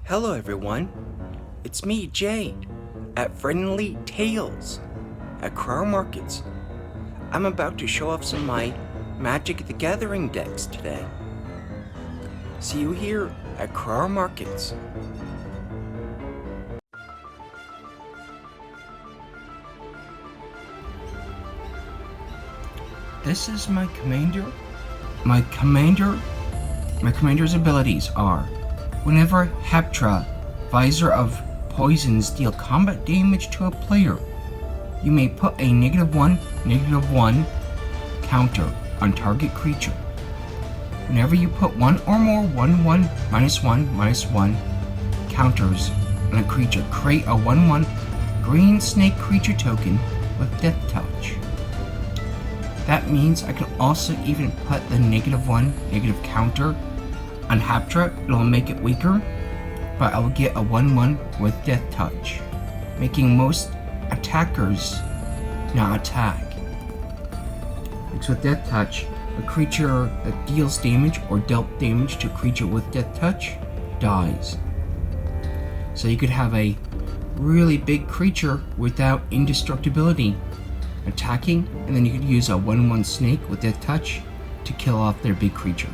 Hello everyone, it's me, Jay, at Frenly Tales at Crow Markets. I'm about to show off some of my Magic the Gathering decks today. See you here at Crow Markets. This is my commander. My commander's abilities are: whenever Heptra, Visor of Poisons, deal combat damage to a player, you may put a -1/-1 counter on target creature. Whenever you put one or more 1/1 -1/-1 counters on a creature, create a 1/1 green snake creature token with Death Touch. That means I can also even put the -1 counter on Heptra. It'll make it weaker, but I will get a 1/1 with Death Touch, making most attackers not attack. Because with Death Touch, a creature that deals damage or dealt damage to a creature with Death Touch dies. So you could have a really big creature without indestructibility attacking, and then you could use a 1/1 snake with Death Touch to kill off their big creature.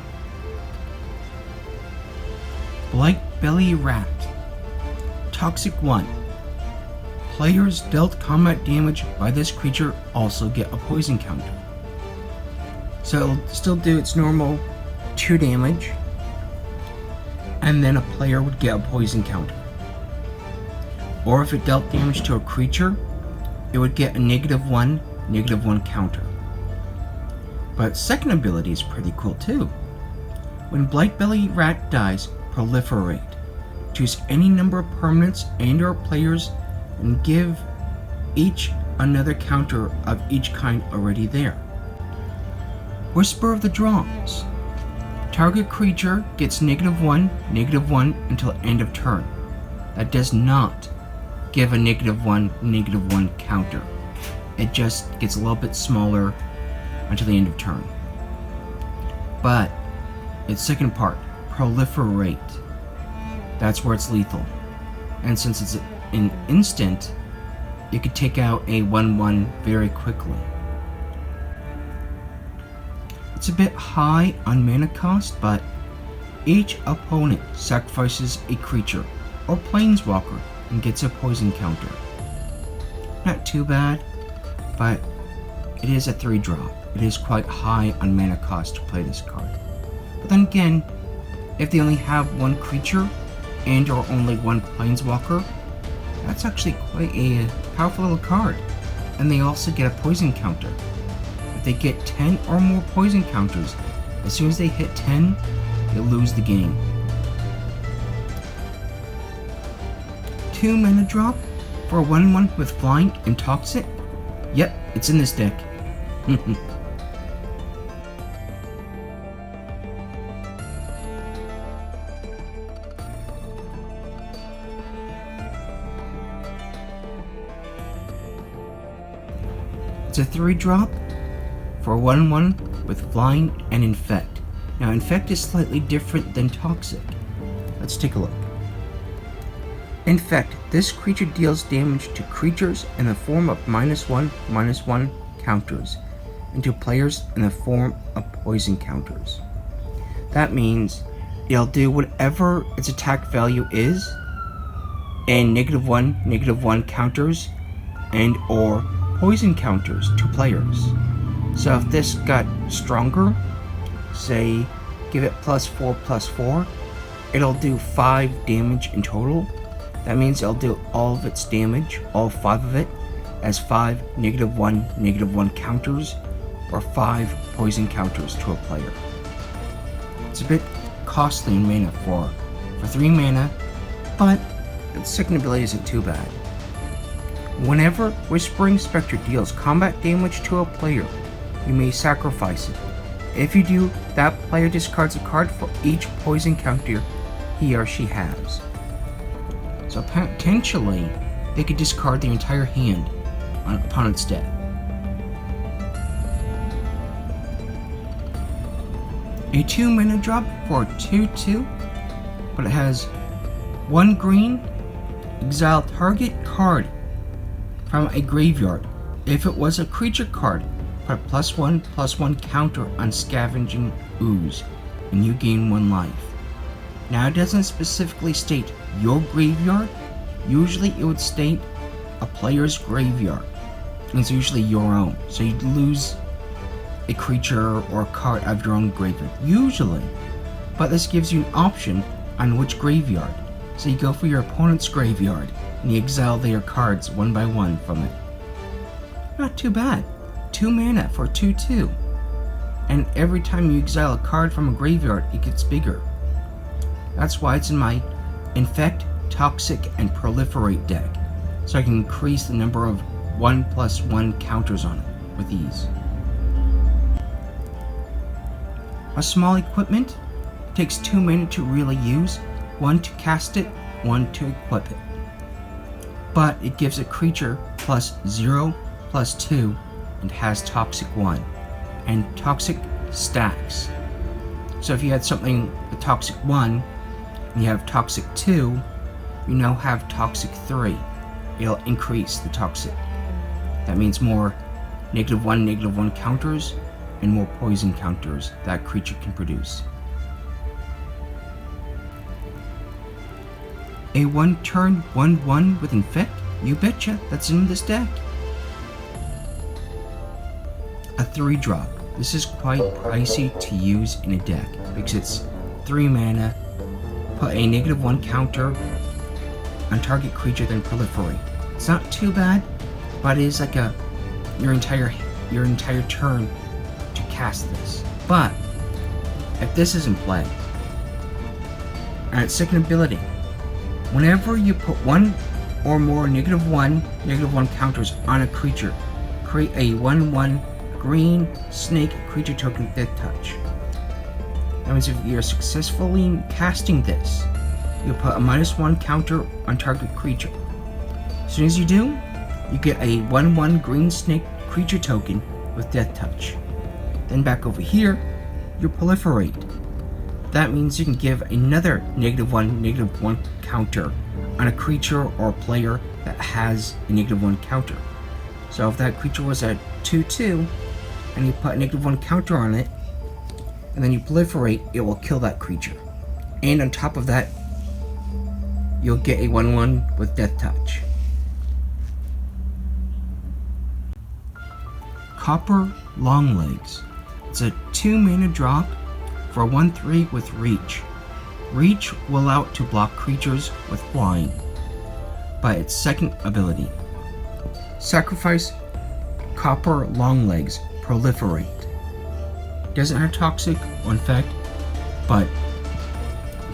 Blight Belly Rat. Toxic 1. Players dealt combat damage by this creature also get a poison counter. So it'll still do its normal 2 damage, and then a player would get a poison counter. Or if it dealt damage to a creature, it would get a -1 counter. But its second ability is pretty cool too. When Blight Belly Rat dies, proliferate. Choose any number of permanents and or players and give each another counter of each kind already there. Whisper of the Drums. Target creature gets -1/-1 until end of turn. That does not give a -1/-1 counter. It just gets a little bit smaller until the end of turn. But its second part, proliferate, that's where it's lethal. And since it's an instant, you could take out a 1/1 very quickly. It's a bit high on mana cost, but each opponent sacrifices a creature or planeswalker and gets a poison counter. Not too bad, but it is a 3-drop. It is quite high on mana cost to play this card. But then again, if they only have one creature and or only one planeswalker, that's actually quite a powerful little card. And they also get a poison counter. If they get 10 or more poison counters, as soon as they hit 10, they lose the game. 2 mana drop for a 1/1 with flying and toxic? Yep, it's in this deck. It's a 3-drop for a 1/1 with flying and infect. Now infect is slightly different than toxic. Let's take a look. Infect, this creature deals damage to creatures in the form of -1/-1 counters, and to players in the form of poison counters. That means it'll do whatever its attack value is, and -1/-1 counters and or poison counters to players. So if this got stronger, say give it +4/+4, it'll do 5 damage in total. That means it'll do all of its damage, all 5 of it, as 5 -1/-1 counters or 5 poison counters to a player. It's a bit costly in mana for 3 mana, but its second ability isn't too bad. Whenever Whispering Spectre deals combat damage to a player, you may sacrifice it. If you do, that player discards a card for each poison counter he or she has. So potentially, they could discard their entire hand upon its death. A 2 mana drop for a 2/2 but it has 1 green, exile target card from a graveyard. If it was a creature card, put a +1/+1 counter on Scavenging Ooze, and you gain 1 life. Now it doesn't specifically state your graveyard. Usually it would state a player's graveyard. And it's usually your own, so you'd lose a creature or a card out of your own graveyard, usually. But this gives you an option on which graveyard. So you go for your opponent's graveyard, and you exile their cards 1 by 1 from it. Not too bad. 2 mana for 2/2. And every time you exile a card from a graveyard, it gets bigger. That's why it's in my Infect, Toxic, and Proliferate deck, so I can increase the number of 1/1 counters on it with ease. A small equipment takes 2 mana to really use, 1 to cast it, 1 to equip it. But it gives a creature +0/+2 and has Toxic 1, and Toxic stacks. So if you had something with Toxic 1, and you have Toxic 2, you now have Toxic 3. It'll increase the Toxic. That means more -1/-1 counters, and more poison counters that creature can produce. A 1-turn 1/1 with Infect? You betcha, that's in this deck. A 3-drop. This is quite pricey to use in a deck because it's 3 mana. Put a -1 counter on target creature, then proliferate. It's not too bad, but it is like your entire turn to cast this. But if this is in play, and its second ability, whenever you put 1 or more -1/-1 counters on a creature, create a 1/1 green snake creature token with Death Touch. That means if you're successfully casting this, you put a -1 counter on target creature. As soon as you do, you get a 1/1 green snake creature token with Death Touch. Then back over here, you proliferate. That means you can give another -1/-1 counter on a creature or a player that has a -1 counter. So if that creature was a 2/2, and you put a -1 counter on it, and then you proliferate, it will kill that creature. And on top of that, you'll get a 1/1 with Death Touch. Copper Longlegs. It's a 2 mana drop for a 1/3 with Reach. Reach will allow it to block creatures with flying. By its second ability, sacrifice Copper Longlegs, proliferate. Doesn't have Toxic or Infect, but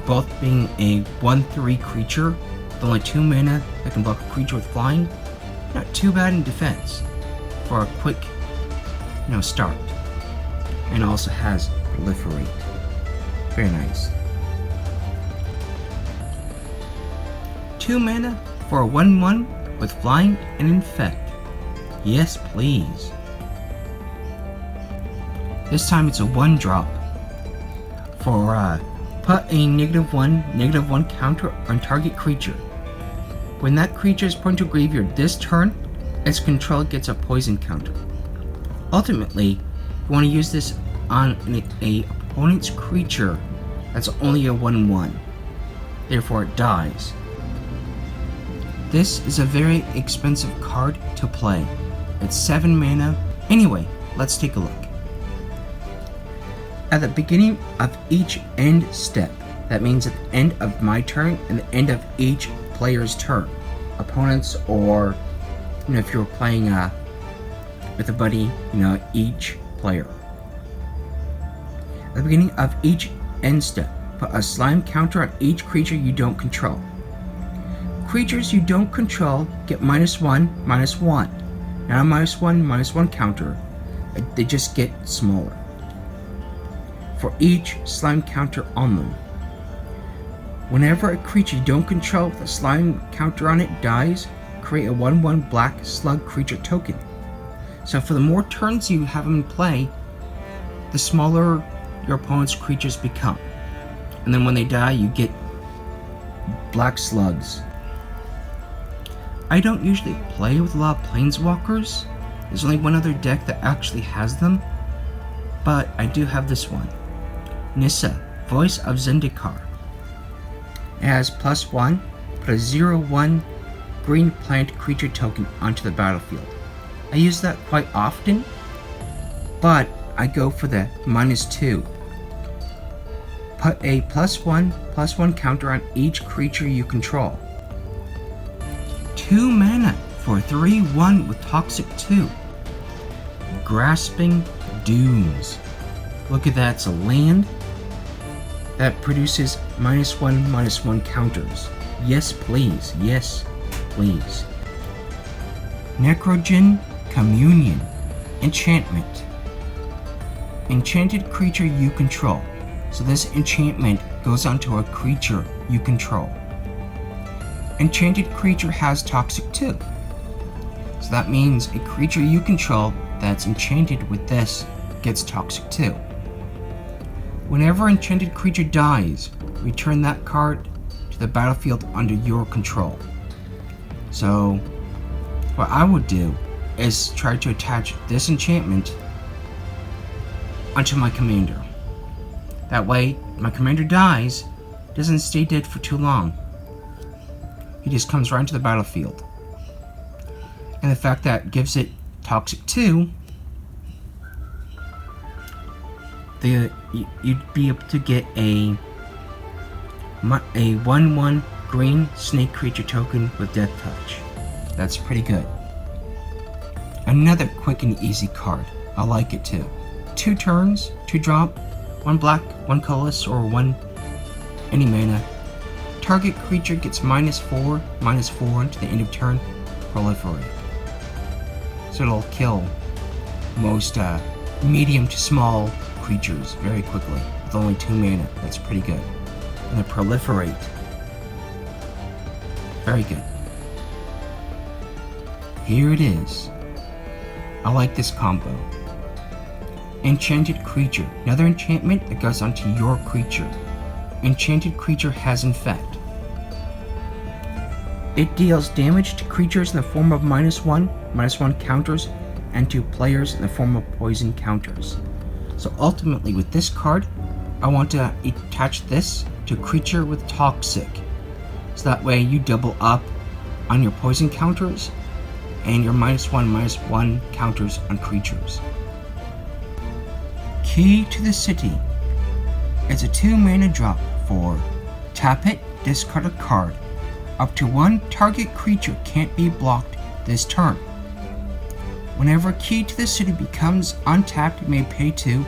both being a 1/3 creature with only 2 mana that can block a creature with flying, not too bad in defense for a quick start. And also has proliferate. Very nice. 2 mana for a 1/1 with flying and Infect. Yes, please. This time it's a 1-drop for put a -1/-1 counter on target creature. When that creature is put into graveyard this turn, its control gets a poison counter. Ultimately, you want to use this on a opponent's creature that's only a 1/1. Therefore it dies. This is a very expensive card to play. It's 7 mana. Anyway, let's take a look. At the beginning of each end step, that means at the end of my turn and the end of each player's turn, opponents or if you're playing with a buddy, each player. At the beginning of each end step, put a slime counter on each creature you don't control. Creatures you don't control get -1/-1. Not a -1/-1 counter, they just get smaller. For each slime counter on them. Whenever a creature you don't control with a slime counter on it dies, create a 1/1 black slug creature token. So for the more turns you have them in play, the smaller your opponent's creatures become. And then when they die, you get black slugs. I don't usually play with a lot of planeswalkers. There's only one other deck that actually has them, but I do have this one. Nissa, Voice of Zendikar. It has +1, put a 0/1 green plant creature token onto the battlefield. I use that quite often, but I go for the -2. Put a +1/+1 counter on each creature you control. 2 mana for 3/1 with Toxic 2. Grasping Dunes. Look at that, it's a land that produces -1/-1 counters. Yes, please. Yes, please. Necrogen Communion. Enchantment. Enchanted creature you control. So this enchantment goes onto a creature you control. Enchanted creature has Toxic 2. So that means a creature you control that's enchanted with this gets Toxic 2. Whenever enchanted creature dies, return that card to the battlefield under your control. So what I would do is try to attach this enchantment onto my commander. That way, my commander dies, doesn't stay dead for too long. He just comes right into the battlefield. And the fact that gives it Toxic 2, you'd be able to get a 1/1 green snake creature token with Death Touch. That's pretty good. Another quick and easy card. I like it too. 2 turns, 2 drop, 1 black, 1 colorless, or 1 any mana. Target creature gets -4/-4 until the end of turn. Proliferate. So it'll kill most medium to small creatures very quickly with only 2 mana. That's pretty good. And the Proliferate. Very good. Here it is. I like this combo. Enchanted creature. Another enchantment that goes onto your creature. Enchanted creature has Infect. It deals damage to creatures in the form of -1/-1 counters and to players in the form of poison counters. So ultimately with this card, I want to attach this to a creature with Toxic. So that way you double up on your poison counters and your -1/-1 counters on creatures. Key to the City. It's a 2 mana drop for tap it, discard a card. Up to 1 target creature can't be blocked this turn. Whenever Key to the City becomes untapped, you may pay 2.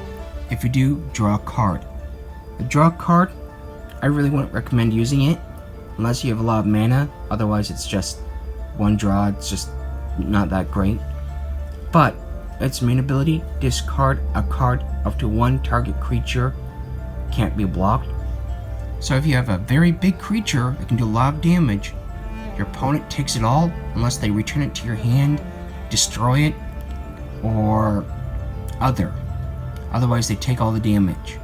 If you do, draw a card. The draw card, I really wouldn't recommend using it unless you have a lot of mana. Otherwise, it's just 1 draw. It's just not that great. But its main ability, discard a card up to 1 target creature can't be blocked. So if you have a very big creature that can do a lot of damage, your opponent takes it all unless they return it to your hand, destroy it, or other. Otherwise they take all the damage.